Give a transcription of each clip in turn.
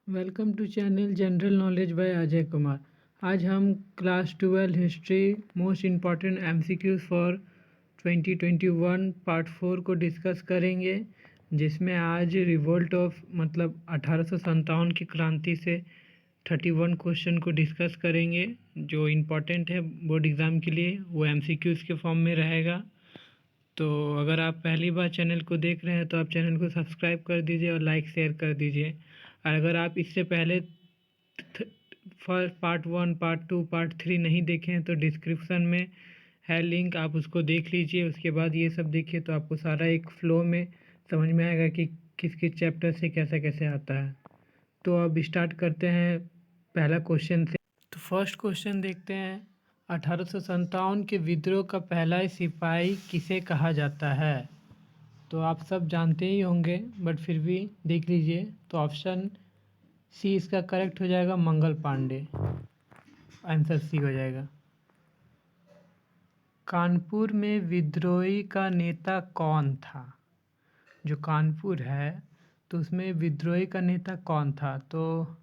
Welcome to channel general knowledge by Ajay Kumar. आज हम class 12 history most important MCQs for 2021 part 4 को discuss करेंगे, जिसमें आज रिवोल्ट ऑफ 1857 की क्रांति से 31 क्वेश्चन को डिस्कस करेंगे। जो इम्पॉर्टेंट है बोर्ड एग्ज़ाम के लिए वो एमसीक्यूज के फॉर्म में रहेगा। तो अगर आप पहली बार चैनल को देख रहे हैं तो आप चैनल को सब्सक्राइब कर दीजिए और लाइक शेयर कर दीजिए। और अगर आप इससे पहले पार्ट 1 पार्ट 2 पार्ट 3 नहीं देखे हैं तो डिस्क्रिप्शन में है लिंक, आप उसको देख लीजिए। उसके बाद ये सब देखिए तो आपको सारा एक फ्लो में समझ में आएगा कि किस किस चैप्टर से कैसे कैसे आता है। तो अब स्टार्ट करते हैं पहला क्वेश्चन से। तो फर्स्ट क्वेश्चन देखते हैं। 1857 के विद्रोह का पहला सिपाही किसे कहा जाता है? तो आप सब जानते ही होंगे, बट फिर भी देख लीजिए। तो ऑप्शन सी इसका करेक्ट हो जाएगा, मंगल पांडे। आंसर सी हो जाएगा। कानपुर में विद्रोही का नेता कौन था? जो कानपुर है तो उसमें विद्रोही का नेता कौन था? तो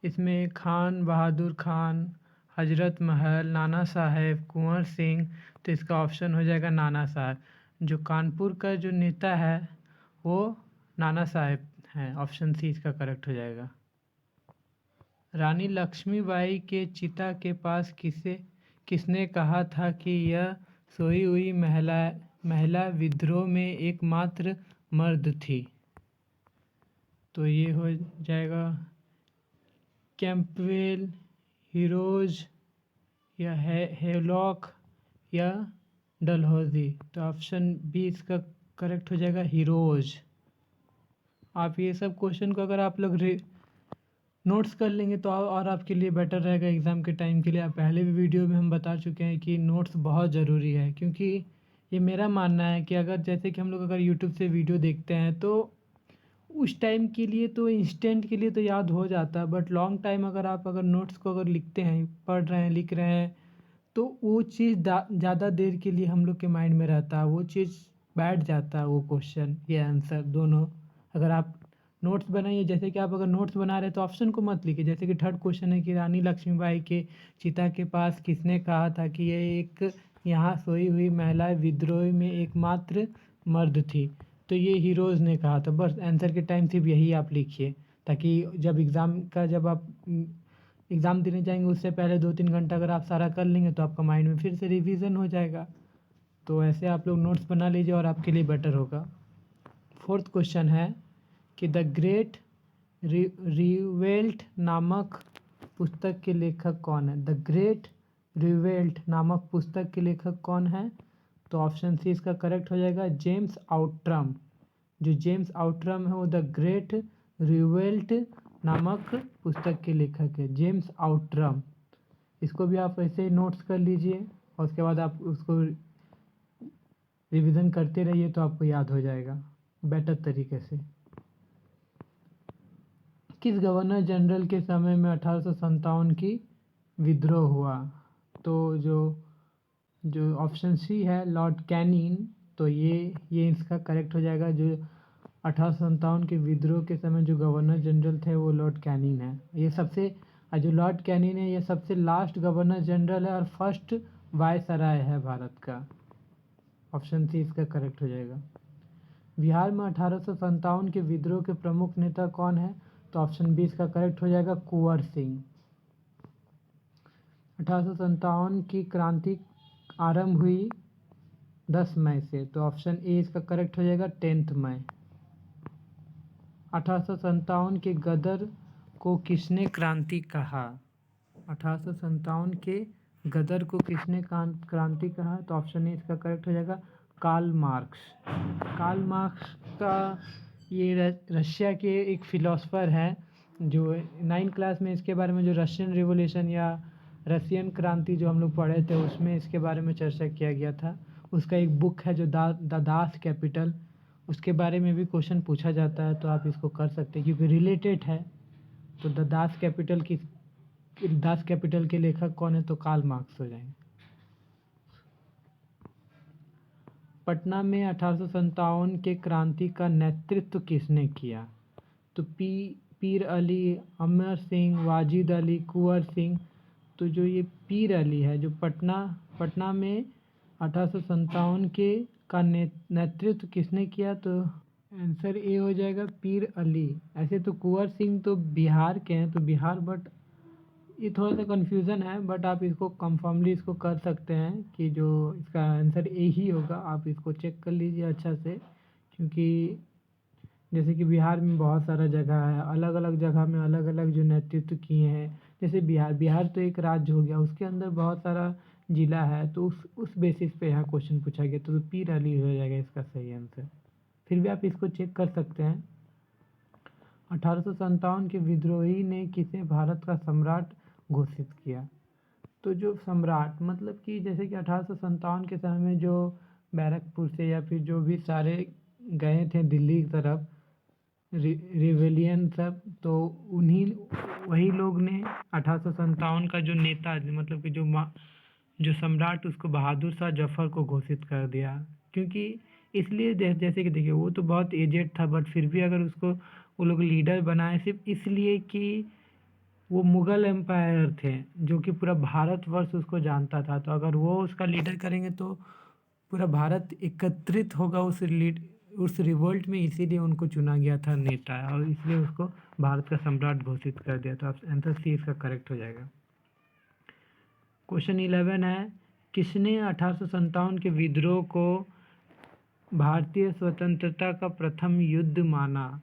इसमें खान बहादुर खान, हजरत महल, नाना साहेब, कुंवर सिंह। तो इसका ऑप्शन हो जाएगा नाना साहेब। जो कानपुर का जो नेता है वो नाना साहेब हैं। ऑप्शन सी इसका करेक्ट हो जाएगा। रानी लक्ष्मीबाई के चिता के पास किसने कहा था कि यह सोई हुई महिला विद्रोह में एकमात्र मर्द थी? तो ये हो जाएगा कैंपबेल, हीरोज या हेवलॉक या डलहौजी। तो ऑप्शन बी इसका करेक्ट हो जाएगा, हीरोज। आप ये सब क्वेश्चन को अगर आप लोग नोट्स कर लेंगे तो और आपके लिए बेटर रहेगा एग्ज़ाम के टाइम के लिए। आप पहले भी वीडियो में हम बता चुके हैं कि नोट्स बहुत ज़रूरी है, क्योंकि ये मेरा मानना है कि अगर जैसे कि हम लोग अगर यूट्यूब से वीडियो देखते हैं तो उस टाइम के लिए तो इंस्टेंट के लिए तो याद हो जाता है, बट लॉन्ग टाइम अगर नोट्स को अगर लिखते हैं, पढ़ रहे हैं, लिख रहे हैं, तो वो चीज़ ज़्यादा देर के लिए हम लोग के माइंड में रहता है। वो चीज़ बैठ जाता है, वो क्वेश्चन ये आंसर दोनों। अगर आप नोट्स बनाइए, जैसे कि आप अगर नोट्स बना रहे हैं तो ऑप्शन को मत लिखिए। जैसे कि थर्ड क्वेश्चन है कि रानी लक्ष्मीबाई के चिता के पास किसने कहा था कि यह एक यहाँ सोई हुई महिला विद्रोह में एकमात्र मर्द थी? तो ये हीरोज़ ने कहा था। बस आंसर के टाइम सिर्फ यही आप लिखिए, ताकि जब आप एग्ज़ाम देने जाएंगे उससे पहले 2-3 घंटा अगर आप सारा कर लेंगे तो आपका माइंड में फिर से रिवीजन हो जाएगा। तो ऐसे आप लोग नोट्स बना लीजिए और आपके लिए बेटर होगा। फोर्थ क्वेश्चन है कि द ग्रेट रिवेल्ट नामक पुस्तक के लेखक कौन है? द ग्रेट रिवेल्ट नामक पुस्तक के लेखक कौन है? तो ऑप्शन सी इसका करेक्ट हो जाएगा, जेम्स आउट्रम। जो जेम्स आउट्रम है वो द ग्रेट रिवेल्ट नामक पुस्तक के लेखक है, जेम्स आउट्रम। इसको भी आप ऐसे नोट्स कर लीजिए और उसके बाद आप उसको रिवीजन करते रहिए तो आपको याद हो जाएगा बेटर तरीके से। किस गवर्नर जनरल के समय में 1857 की विद्रोह हुआ? तो जो ऑप्शन सी है लॉर्ड कैनिंग, तो ये इसका करेक्ट हो जाएगा। जो 1857 के विद्रोह के समय जो गवर्नर जनरल थे वो लॉर्ड कैनिंग है। जो लॉर्ड कैनिंग है ये सबसे लास्ट गवर्नर जनरल है और फर्स्ट वायसराय है भारत का। ऑप्शन सी इसका करेक्ट हो जाएगा। बिहार में 1857 के विद्रोह के प्रमुख नेता कौन है? तो ऑप्शन बी इसका करेक्ट हो जाएगा, कुंवर सिंह। 1857 की क्रांति आरंभ हुई 10 मई से, तो ऑप्शन ए इसका करेक्ट हो जाएगा, 10 मई। 1857 के गदर को किसने क्रांति कहा? 1857 के गदर को किसने क्रांति कहा? तो ऑप्शन ए इसका करेक्ट हो जाएगा, कार्ल मार्क्स। कार्ल मार्क्स का ये रशिया के एक फिलोसफर हैं, जो 9 क्लास में इसके बारे में जो रशियन रिवोल्यूशन या रशियन क्रांति जो हम लोग पढ़े थे उसमें इसके बारे में चर्चा किया गया था। उसका एक बुक है जो द दास कैपिटल, उसके बारे में भी क्वेश्चन पूछा जाता है, तो आप इसको कर सकते हैं क्योंकि रिलेटेड है। तो द दास कैपिटल के लेखक कौन है? तो कार्ल मार्क्स हो जाएंगे। पटना में 1857 के क्रांति का नेतृत्व किसने किया? तो पीर अली, अमर सिंह, वाजिद अली, कुंवर सिंह। तो जो ये पीर अली है जो पटना में 1857 के का नेतृत्व किसने किया? तो आंसर ए हो जाएगा पीर अली। ऐसे तो कुंवर सिंह तो बिहार के हैं, तो बिहार, बट ये थोड़ा सा कन्फ्यूज़न है, बट आप इसको कंफर्मली इसको कर सकते हैं कि जो इसका आंसर ए ही होगा। आप इसको चेक कर लीजिए अच्छा से, क्योंकि जैसे कि बिहार में बहुत सारा जगह है, अलग अलग जगह में अलग अलग जो नेतृत्व किए हैं। जैसे बिहार तो एक राज्य हो गया, उसके अंदर बहुत सारा जिला है, तो उस बेसिस पे यहाँ क्वेश्चन पूछा गया। तो पीर अली हो जाएगा इसका सही आंसर। फिर भी आप इसको चेक कर सकते हैं। 1857 के विद्रोही ने किसे भारत का सम्राट घोषित किया? तो जो सम्राट मतलब कि जैसे कि 1857 के समय में जो बैरकपुर से या फिर जो भी सारे गए थे दिल्ली की तरफ रिवेलियन सब, तो उन्हीं वही लोग ने 1857 का जो नेता मतलब कि जो सम्राट उसको बहादुर शाह जफर को घोषित कर दिया। क्योंकि इसलिए जैसे कि देखिए वो तो बहुत एजेड था, बट फिर भी अगर उसको वो लोग लीडर बनाए सिर्फ इसलिए कि वो मुगल एम्पायर थे जो कि पूरा भारतवर्ष उसको जानता था। तो अगर वो उसका लीडर करेंगे तो पूरा भारत एकत्रित होगा उस रिवोल्ट में, इसीलिए उनको चुना गया था नेता, और इसलिए उसको भारत का सम्राट घोषित कर दिया। तो आप आंसर सी इसका करेक्ट हो जाएगा। क्वेश्चन 11 है, किसने 1857 के विद्रोह को भारतीय स्वतंत्रता का प्रथम युद्ध माना?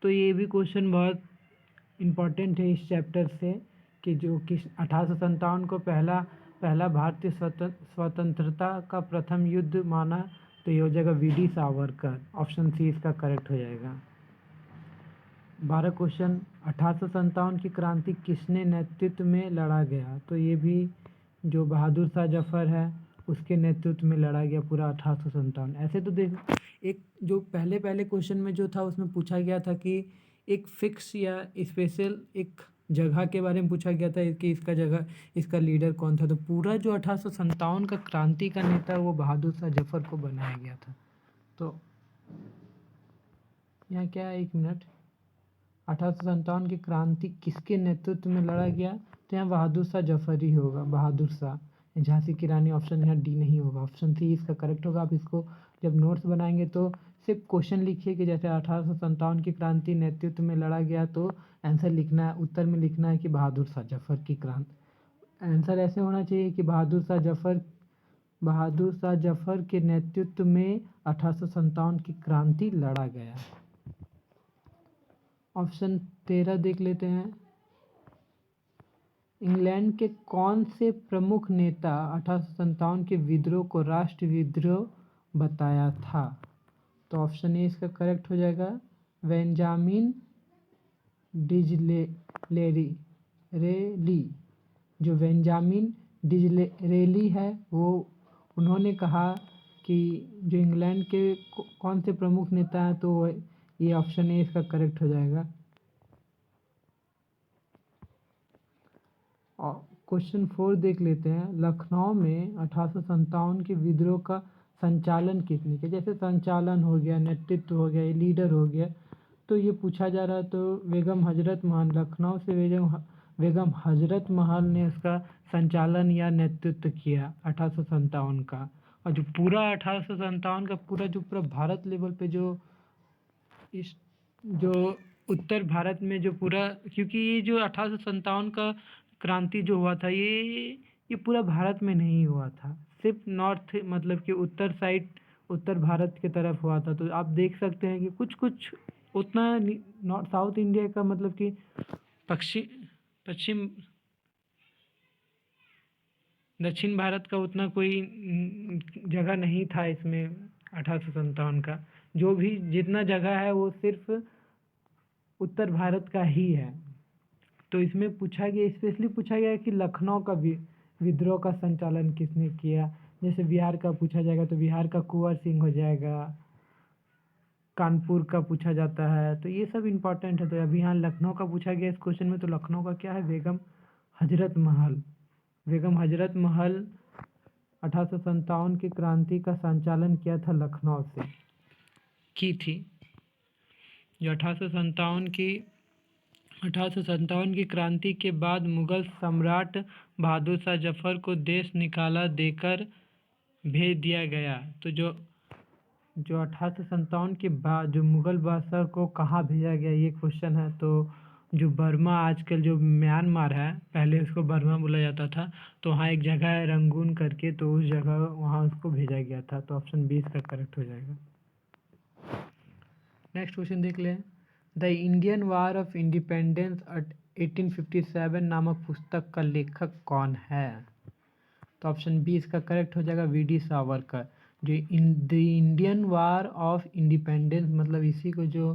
तो ये भी क्वेश्चन बहुत इम्पॉर्टेंट है इस चैप्टर से, कि जो किस 1857 को पहला भारतीय स्वतंत्रता का प्रथम युद्ध माना। तो ये हो जाएगा वीडी सावरकर। ऑप्शन सी इसका करेक्ट हो जाएगा। 12 क्वेश्चन, 1857 की क्रांति किसने नेतृत्व में लड़ा गया? तो ये भी जो बहादुर शाह जफर है उसके नेतृत्व में लड़ा गया पूरा 1857। ऐसे तो देख, एक जो पहले क्वेश्चन में जो था उसमें पूछा गया था कि एक फिक्स या स्पेशल एक जगह के बारे में पूछा गया था कि इसका लीडर कौन था। तो पूरा जो 1857 का क्रांति का नेता वो बहादुर शाह जफर को बनाया गया था। तो यहाँ क्या है, 1 मिनट, 1857 की क्रांति किसके नेतृत्व में लड़ा गया? तो यहाँ बहादुर शाह जफर ही होगा, बहादुर शाह। झांसी की रानी ऑप्शन यहाँ डी नहीं होगा, ऑप्शन सी इसका करेक्ट होगा। आप इसको जब नोट्स बनाएंगे तो सिर्फ क्वेश्चन लिखिए कि जैसे 1857 की क्रांति नेतृत्व में लड़ा गया, तो आंसर लिखना है, उत्तर में लिखना है कि बहादुर शाह जफर की क्रांति। आंसर ऐसे होना चाहिए कि बहादुर शाह जफर के नेतृत्व में 1857 की क्रांति लड़ा गया। ऑप्शन 13 देख लेते हैं। इंग्लैंड के कौन से प्रमुख नेता 1857 के विद्रोह को राष्ट्र विद्रोह बताया था? तो ऑप्शन ए इसका करेक्ट हो जाएगा, बेंजामिन डिज़रेली। जो बेंजामिन डिज़रेली है वो उन्होंने कहा कि जो इंग्लैंड के कौन से प्रमुख नेता हैं, तो ये ऑप्शन ए इसका करेक्ट हो जाएगा। और क्वेश्चन 4 देख लेते हैं। लखनऊ में 1857 के विद्रोह का संचालन किसने किया? जैसे संचालन हो गया, नेतृत्व हो गया, ये लीडर हो गया, तो ये पूछा जा रहा है। तो बेगम हजरत महल, लखनऊ से बेगम हजरत महल ने उसका संचालन या नेतृत्व किया 1857 का। और जो पूरा 1857 का पूरा भारत लेवल पे जो उत्तर भारत में जो पूरा, क्योंकि ये जो 1857 का क्रांति जो हुआ था ये पूरा भारत में नहीं हुआ था, सिर्फ नॉर्थ मतलब कि उत्तर साइड, उत्तर भारत की तरफ हुआ था। तो आप देख सकते हैं कि कुछ उतना नॉर्थ साउथ इंडिया का मतलब कि पश्चिम दक्षिण भारत का उतना कोई जगह नहीं था इसमें 1857 का। जो भी जितना जगह है वो सिर्फ उत्तर भारत का ही है। तो इसमें स्पेशली पूछा गया कि लखनऊ का विद्रोह का संचालन किसने किया। जैसे बिहार का पूछा जाएगा तो बिहार का कुंवर सिंह हो जाएगा, कानपुर का पूछा जाता है, तो ये सब इम्पोर्टेंट है। तो अभी यहाँ लखनऊ का पूछा गया इस क्वेश्चन में, तो लखनऊ का क्या है, बेगम हजरत महल 1857 की क्रांति का संचालन किया था, लखनऊ से की थी। जो 1857 की 1857 की क्रांति के बाद मुगल सम्राट बहादुर शाह जफर को देश निकाला देकर भेज दिया गया। तो जो जो 1857 के बाद जो मुगल बादशाह को कहाँ भेजा गया, ये क्वेश्चन है। तो जो बर्मा, आजकल जो म्यांमार है, पहले उसको बर्मा बोला जाता था, तो वहाँ एक जगह है रंगून करके, तो उस जगह वहाँ उसको भेजा गया था। तो ऑप्शन 20 का करेक्ट हो जाएगा। नेक्स्ट क्वेश्चन देख लें। The Indian war of independence 1857 नामक पुस्तक का लेखक कौन है? तो ऑप्शन 20 का करेक्ट हो जाएगा वी.डी. सावरकर। जो the Indian war of independence, मतलब इसी को जो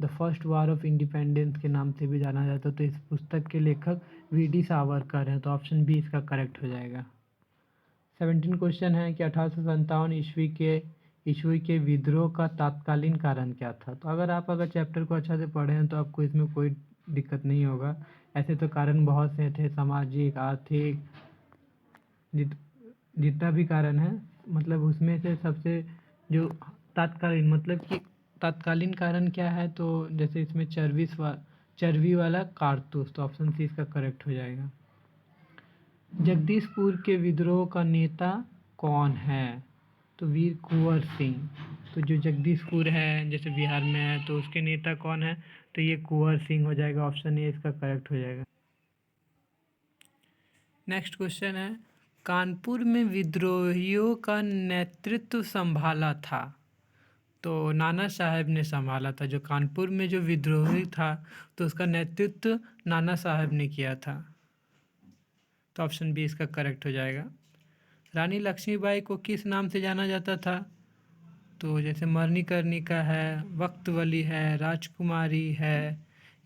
the first war of independence के नाम से भी जाना जाता है, तो इस पुस्तक के लेखक वी.डी. सावरकर हैं। तो ऑप्शन 20 का करेक्ट हो जाएगा। 17 क्वेश्चन है कि 1857 ईस्वी के विद्रोह का तत्कालीन कारण क्या था? तो अगर चैप्टर को अच्छा से पढ़े हैं तो आपको इसमें कोई दिक्कत नहीं होगा। ऐसे तो कारण बहुत से थे, सामाजिक, आर्थिक, जितना भी कारण है, मतलब उसमें से सबसे जो तत्कालीन, मतलब कि तत्कालीन कारण क्या है, तो जैसे इसमें चर्बी वाला कारतूस। तो ऑप्शन सी इसका करेक्ट हो जाएगा। जगदीशपुर के विद्रोह का नेता कौन है? तो वीर कुंवर सिंह। तो जो जगदीशपुर है जैसे बिहार में है, तो उसके नेता कौन है? तो ये कुंवर सिंह हो जाएगा। ऑप्शन ए इसका करेक्ट हो जाएगा। नेक्स्ट क्वेश्चन है, कानपुर में विद्रोहियों का नेतृत्व संभाला था? तो नाना साहब ने संभाला था। जो कानपुर में जो विद्रोही था, तो उसका नेतृत्व नाना साहब ने किया था। तो ऑप्शन बी इसका करेक्ट हो जाएगा। रानी लक्ष्मीबाई को किस नाम से जाना जाता था? तो जैसे मणिकर्णिका है, वक्तवली है, राजकुमारी है,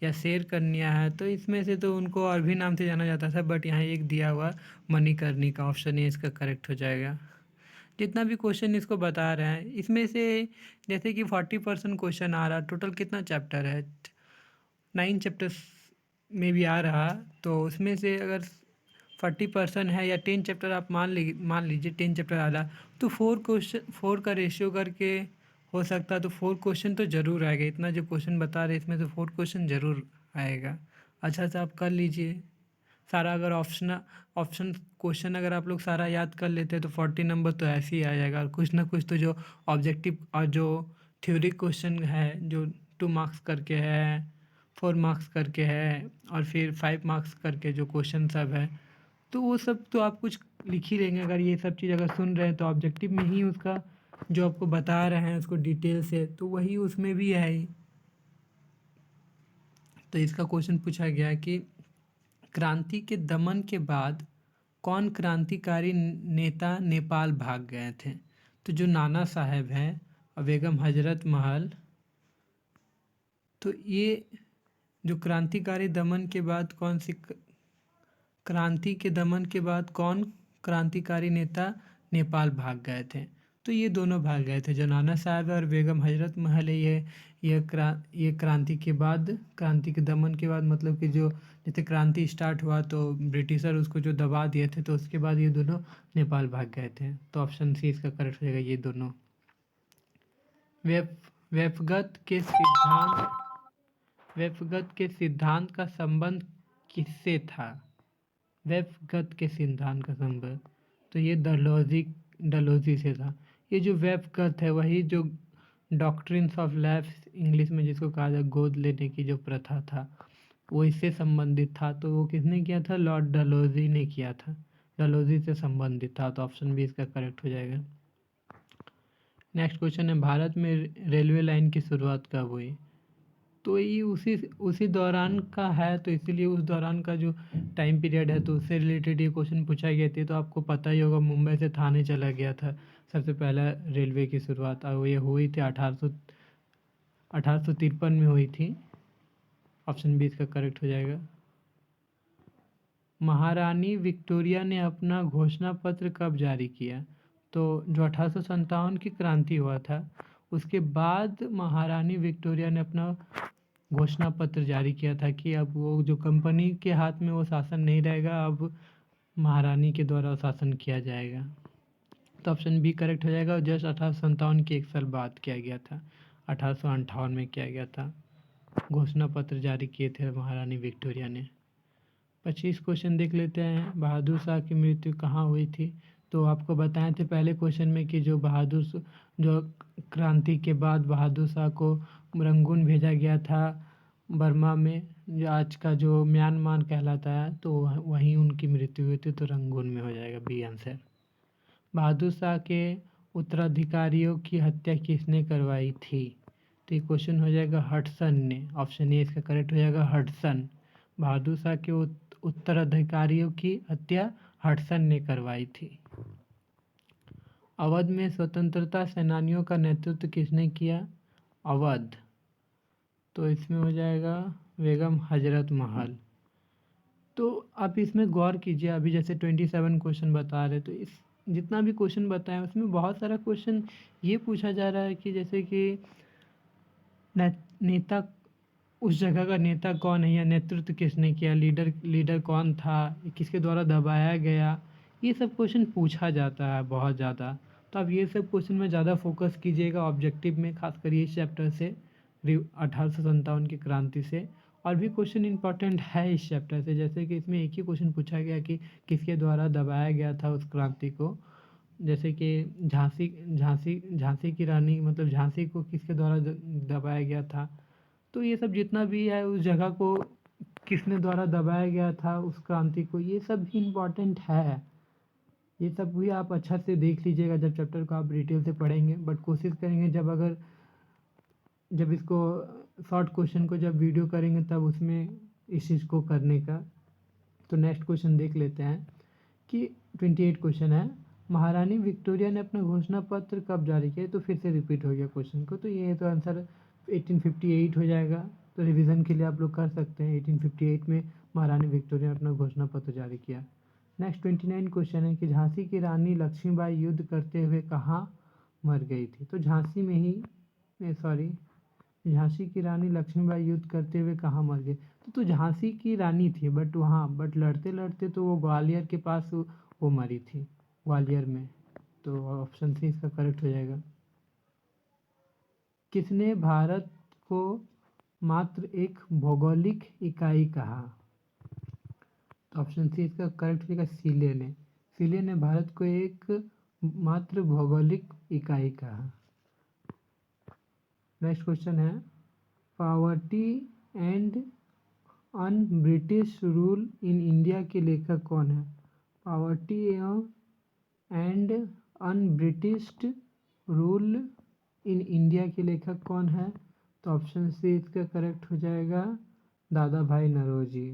या शेर कन्या है। तो इसमें से तो उनको और भी नाम से जाना जाता था, बट यहाँ एक दिया हुआ मणिकर्णिका। ऑप्शन ए इसका करेक्ट हो जाएगा। जितना भी क्वेश्चन इसको बता रहे हैं, इसमें से जैसे कि 40% क्वेश्चन आ रहा, टोटल कितना चैप्टर है? 9 चैप्टर्स में भी आ रहा, तो उसमें से अगर 40% है या 10 चैप्टर आप मान लीजिए 10 चैप्टर आ रहा, तो 4 का रेशियो करके हो सकता है। तो 4 क्वेश्चन तो ज़रूर आएगा। इतना जो क्वेश्चन बता रहे इसमें तो 4 क्वेश्चन ज़रूर आएगा। अच्छा से आप कर लीजिए सारा। अगर ऑप्शन क्वेश्चन अगर आप लोग सारा याद कर लेते हैं तो 40 नंबर तो ऐसे ही आ जाएगा। और कुछ ना कुछ तो जो ऑब्जेक्टिव और जो थ्योरी क्वेश्चन है, जो 2 मार्क्स करके है, 4 मार्क्स करके है, और फिर 5 मार्क्स करके जो क्वेश्चन सब है, तो वो सब तो आप कुछ लिख ही लेंगे। अगर ये सब चीज़ अगर सुन रहे हैं तो ऑब्जेक्टिव में ही उसका जो आपको बता रहे हैं उसको डिटेल से, तो वही उसमें भी है ही। तो इसका क्वेश्चन पूछा गया कि क्रांति के दमन के बाद कौन क्रांतिकारी नेता नेपाल भाग गए थे? तो जो नाना साहब हैं और बेगम हजरत महल, तो ये जो क्रांतिकारी दमन के बाद क्रांति के दमन के बाद कौन क्रांतिकारी नेता नेपाल भाग गए थे? तो ये दोनों भाग गए थे, जो नाना साहब और बेगम हजरत महल है। ये क्रांति के बाद, क्रांति के दमन के बाद, मतलब कि जो जैसे क्रांति स्टार्ट हुआ तो ब्रिटिशर उसको जो दबा दिए थे, तो उसके बाद ये दोनों नेपाल भाग गए थे। तो ऑप्शन सी इसका करेक्ट हो जाएगा, ये दोनों। वेफगत के सिद्धांत का संबंध किससे था? वेफगत के सिद्धांत का संबंध, तो ये डलहौजी से था। ये जो वेफगत है वही जो डॉक्ट्रिन्स ऑफ लैप्स इंग्लिश में जिसको कहा जाए गोद लेने की जो प्रथा था, वो इससे संबंधित था। तो वो किसने किया था? लॉर्ड डलहौजी ने किया था। डलहौजी से संबंधित था। तो ऑप्शन बी इसका करेक्ट हो जाएगा। नेक्स्ट क्वेश्चन है, भारत में रेलवे लाइन की शुरुआत कब हुई? तो ये उसी दौरान का है, तो इसीलिए उस दौरान का जो टाइम पीरियड है तो उससे रिलेटेड ये क्वेश्चन पूछा गया था। तो आपको पता ही होगा, मुंबई से थाने चला गया था सबसे पहला रेलवे की शुरुआत, और ये हुई थी 1853 में हुई थी। ऑप्शन बी इसका करेक्ट हो जाएगा। महारानी विक्टोरिया ने अपना घोषणा पत्र कब जारी किया? तो जो 1857 की क्रांति हुआ था उसके बाद महारानी विक्टोरिया ने अपना घोषणा पत्र जारी किया था कि अब वो जो कंपनी के हाथ में वो शासन नहीं रहेगा, अब महारानी के द्वारा शासन किया जाएगा। तो ऑप्शन बी करेक्ट हो जाएगा। जस्ट 1857 के 1 साल बाद किया गया था, 1858 में किया गया था। घोषणा पत्र जारी किए थे महारानी विक्टोरिया ने। 25 क्वेश्चन देख लेते हैं। बहादुर शाह की मृत्यु कहाँ हुई थी? तो आपको बताए थे पहले क्वेश्चन में कि जो क्रांति के बाद बहादुर शाह को रंगून भेजा गया था बर्मा में, जो आज का जो म्यांमार कहलाता है, तो वहीं उनकी मृत्यु हुई थी, तो रंगून में हो जाएगा बी आंसर। बहादुर शाह के उत्तराधिकारियों की हत्या किसने करवाई थी? तो ये क्वेश्चन हो जाएगा हडसन ने। ऑप्शन ए इसका करेक्ट हो जाएगा हडसन। बहादुर शाह के उत्तराधिकारियों की हत्या हडसन ने करवाई थी। अवध में स्वतंत्रता सेनानियों का नेतृत्व किसने किया? अवध, तो इसमें हो जाएगा बेगम हजरत महल। तो आप इसमें गौर कीजिए, अभी जैसे 27 क्वेश्चन बता रहे, तो इस जितना भी क्वेश्चन बताएं उसमें बहुत सारा क्वेश्चन ये पूछा जा रहा है कि जैसे कि नेता, उस जगह का नेता कौन है या नेतृत्व किसने किया, लीडर कौन था, किसके द्वारा दबाया गया, ये सब क्वेश्चन पूछा जाता है बहुत ज़्यादा। तो आप ये सब क्वेश्चन में ज़्यादा फोकस कीजिएगा ऑब्जेक्टिव में, खासकर ये चैप्टर से 1857 की क्रांति से। और भी क्वेश्चन इंपॉर्टेंट है इस चैप्टर से, जैसे कि इसमें एक ही क्वेश्चन पूछा गया कि किसके द्वारा दबाया गया था उस क्रांति को, जैसे कि झांसी की रानी, मतलब झांसी को किसके द्वारा दबाया गया था। तो ये सब जितना भी है, उस जगह को किसने द्वारा दबाया गया था, उस क्रांति को, ये सब भी इम्पॉर्टेंट है। ये सब भी आप अच्छा से देख लीजिएगा जब चैप्टर को आप डिटेल से पढ़ेंगे। बट कोशिश करेंगे जब इसको शॉर्ट क्वेश्चन को जब वीडियो करेंगे तब उसमें इस चीज़ को करने का। तो नेक्स्ट क्वेश्चन देख लेते हैं कि 28 क्वेश्चन है। महारानी विक्टोरिया ने अपना घोषणा पत्र कब जारी किया? तो फिर से रिपीट हो गया क्वेश्चन को, तो ये तो आंसर 1858 हो जाएगा। तो रिवीजन के लिए आप लोग कर सकते हैं, 1858 में महारानी विक्टोरिया ने अपना घोषणा पत्र जारी किया। नेक्स्ट 29 क्वेश्चन है कि झांसी की रानी लक्ष्मीबाई युद्ध करते हुए कहाँ मर गई थी? तो झांसी में ही, झांसी की रानी लक्ष्मीबाई युद्ध करते हुए कहाँ मर गई? तो झांसी की रानी थी, बट लड़ते लड़ते तो वो ग्वालियर के पास वो मरी थी, ग्वालियर में। तो ऑप्शन सी इसका करेक्ट हो जाएगा। किसने भारत को मात्र एक भौगोलिक इकाई कहा? तो ऑप्शन सी इसका करेक्ट हो जाएगा सीले ने भारत को एक मात्र भौगोलिक इकाई कहा। नेक्स्ट क्वेश्चन है, poverty and un British rule in India के लेखक कौन है? Poverty and un British rule in India के लेखक कौन है? तो ऑप्शन सी इसका करेक्ट हो जाएगा दादा भाई नौरोजी।